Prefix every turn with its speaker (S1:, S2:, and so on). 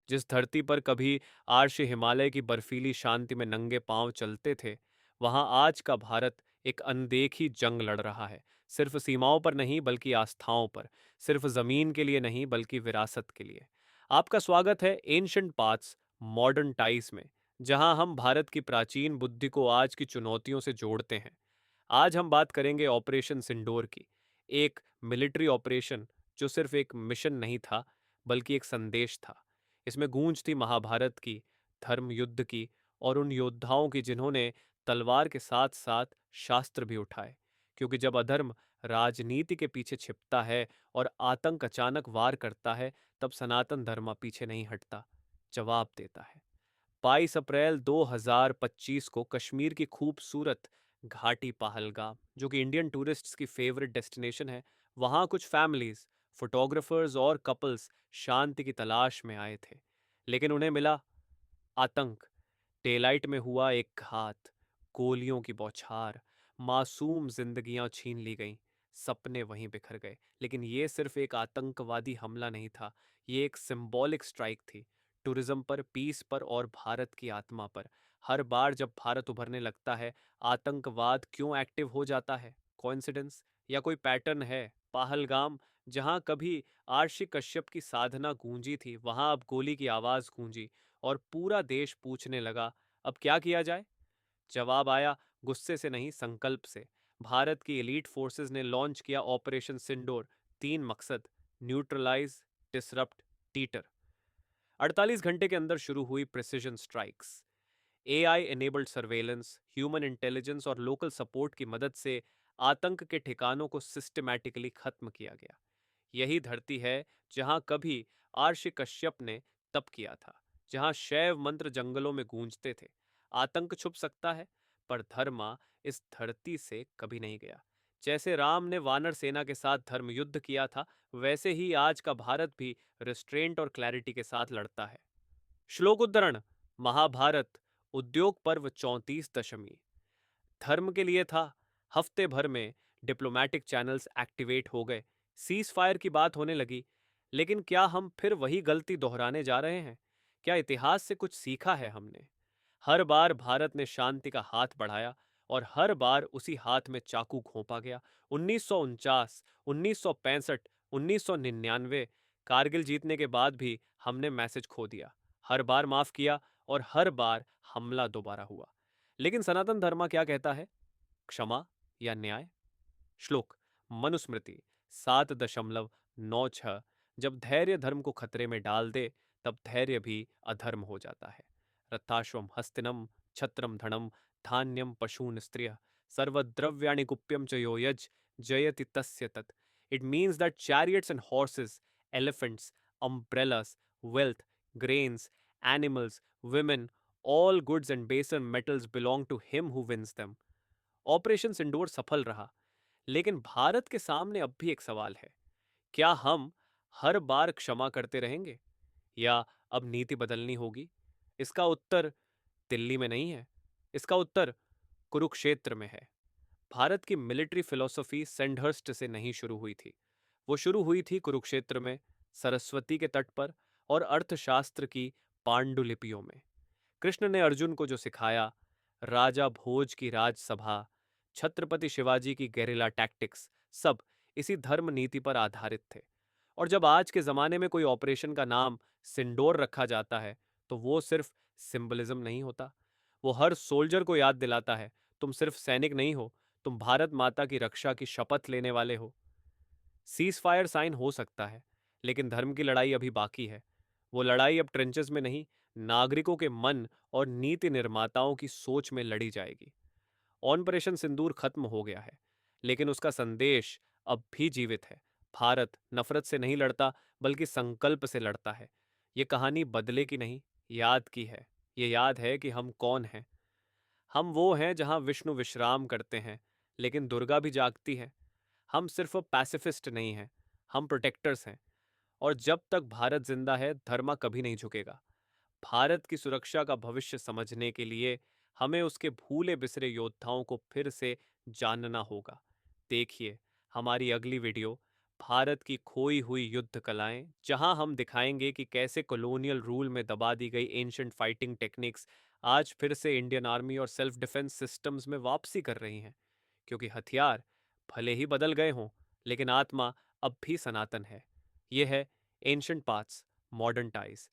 S1: जिस धरती पर कभी आर्ष हिमालय की बर्फीली शांति में नंगे पांव चलते थे, वहां आज का भारत एक अनदेखी जंग लड़ रहा है। सिर्फ सीमाओं पर नहीं बल्कि आस्थाओं पर, सिर्फ जमीन के लिए नहीं बल्कि विरासत के लिए। आपका स्वागत है एंशंट पाथ्स मॉडर्न टाइस में, जहां हम भारत की प्राचीन बुद्धि को आज की चुनौतियों से जोड़ते हैं। आज हम बात करेंगे ऑपरेशन सिंदूर की, एक मिलिट्री ऑपरेशन जो सिर्फ एक मिशन नहीं था बल्कि एक संदेश था। इसमें गूंज थी महाभारत की, धर्म युद्ध की, और उन योद्धाओं की जिन्होंने तलवार के साथ साथ शास्त्र भी उठाए। क्योंकि जब अधर्म राजनीति के पीछे छिपता है और आतंक अचानक वार करता है, तब सनातन धर्म पीछे नहीं हटता, जवाब देता है। 22 अप्रैल 2025 को कश्मीर की खूबसूरत घाटी पहलगाम, जो कि इंडियन टूरिस्ट्स की फेवरेट डेस्टिनेशन है, वहां कुछ फैमिलीज, फोटोग्राफर्स और कपल्स शांति की तलाश में आए थे। लेकिन उन्हें मिला आतंक। टेलाइट में हुआ एक घात, गोलियों की बौछार, मासूम जिंदगियां छीन ली गईं, सपने वहीं बिखर गए। लेकिन ये सिर्फ एक आतंकवादी हमला नहीं था, ये एक सिंबॉलिक स्ट्राइक थी, टूरिज्म पर, पीस पर और भारत की आत्मा पर। हर बार जब भारत उभरने लगता है, आतंकवाद क्यों एक्टिव हो जाता है? कोइंसिडेंस या कोई पैटर्न है? पहलगाम, जहां कभी आर्षि कश्यप की साधना गूंजी थी, वहां अब गोली की आवाज गूंजी और पूरा देश पूछने लगा, अब क्या किया जाए? जवाब आया, गुस्से से नहीं, संकल्प से। भारत की एलीट फोर्सेस ने लॉन्च किया ऑपरेशन सिंदूर। तीन मकसद: न्यूट्रलाइज, डिसरप्ट, टीटर। 48 घंटे के अंदर शुरू हुई precision strikes. AI enabled surveillance, human intelligence और लोकल सपोर्ट की मदद से आतंक के ठिकानों को सिस्टमैटिकली खत्म किया गया। यही धरती है जहां कभी आर्षि कश्यप ने तप किया था, जहां शैव मंत्र जंगलों में गूंजते थे। आतंक छुप सकता है, पर धर्मा इस धरती से कभी नहीं गया। जैसे राम ने वानर सेना के साथ धर्म युद्ध किया था, वैसे ही आज का भारत भी रिस्ट्रेंट और क्लैरिटी के साथ लड़ता है। श्लोक उद्धरण: महाभारत, उद्योग पर्व 34 दशमी। धर्म के लिए था, हफ्ते भर में डिप्लोमैटिक चैनल्स एक्टिवेट हो गए, सीज फायर की बात होने लगी। लेकिन क्या हम फिर वही गलती दोहराने जा रहे हैं? क्या इतिहास से कुछ सीखा है हमने? हर बार भारत ने शांति का हाथ बढ़ाया और हर बार उसी हाथ में चाकू घोंपा गया। 1949, 1965, 1999, कारगिल जीतने के बाद भी हमने मैसेज खो दिया। हर बार माफ किया और हर बार हमला दोबारा हुआ। लेकिन सनातन धर्म क्या कहता है? क्षमा या न्याय? श्लोक: मनुस्मृति 7.96। जब धैर्य धर्म को खतरे में डाल दे, तब धैर्य भी अधर्म हो जाता है। रथाश्वम हस्तिनम छत्रम धनम धान्यम पशून स्त्रिय सर्वद्रव्याणि कुप्यम च यो यज जयति तस्य तत्। It means that chariots and horses, elephants, umbrellas, wealth, grains, animals, women, all goods and baser metals belong to him who wins them. Operation Sindoor सफल रहा, लेकिन भारत के सामने अब भी एक सवाल है: क्या हम हर बार क्षमा करते रहेंगे, या अब नीति बदलनी होगी? इसका उत्तर दिल्ली में नहीं है, इसका उत्तर कुरुक्षेत्र में है। भारत की मिलिट्री फिलॉसफी सेंडहर्स्ट से नहीं शुरू हुई थी, वो शुरू हुई थी कुरुक्षेत्र में, सरस्वती के तट पर और अर्थशास्त्र की पांडुलिपियों में। कृष्ण ने अर्जुन को जो सिखाया, राजा भोज की राजसभा, छत्रपति शिवाजी की गेरिला टैक्टिक्स, सब इसी धर्म नीति पर आधारित थे। और जब आज के जमाने में कोई ऑपरेशन का नाम सिंदूर रखा जाता है, तो वो सिर्फ सिंबलिज्म नहीं होता, वो हर सोल्जर को याद दिलाता है, तुम सिर्फ सैनिक नहीं हो, तुम भारत माता की रक्षा की शपथ लेने वाले हो। सीज फायर साइन हो सकता है, लेकिन धर्म की लड़ाई अभी बाकी है। वो लड़ाई अब ट्रेंचेस में नहीं, नागरिकों के मन और नीति निर्माताओं की सोच में लड़ी जाएगी। ऑपरेशन सिंदूर खत्म हो गया है, लेकिन उसका संदेश अब भी जीवित है। भारत नफरत से नहीं लड़ता, बल्कि संकल्प से लड़ता है। ये कहानी बदले की नहीं, याद की है। ये याद है कि हम कौन हैं। हम वो हैं जहां विष्णु विश्राम करते हैं, लेकिन दुर्गा भी जागती है। हम सिर्फ पैसिफिस्ट नहीं हैं, हम प्रोटेक्टर्स हैं। और जब तक भारत जिंदा है, धर्मा कभी नहीं झुकेगा। भारत की सुरक्षा का भविष्य समझने के लिए हमें उसके भूले बिसरे योद्धाओं को फिर से जानना होगा। देखिए हमारी अगली वीडियो, भारत की खोई हुई युद्ध कलाएं, जहां हम दिखाएंगे कि कैसे कॉलोनियल रूल में दबा दी गई एंशंट फाइटिंग टेक्निक्स आज फिर से इंडियन आर्मी और सेल्फ डिफेंस सिस्टम्स में वापसी कर रही हैं। क्योंकि हथियार भले ही बदल गए हों, लेकिन आत्मा अब भी सनातन है। यह है एंशंट पाथ्स, मॉडर्न टाइज।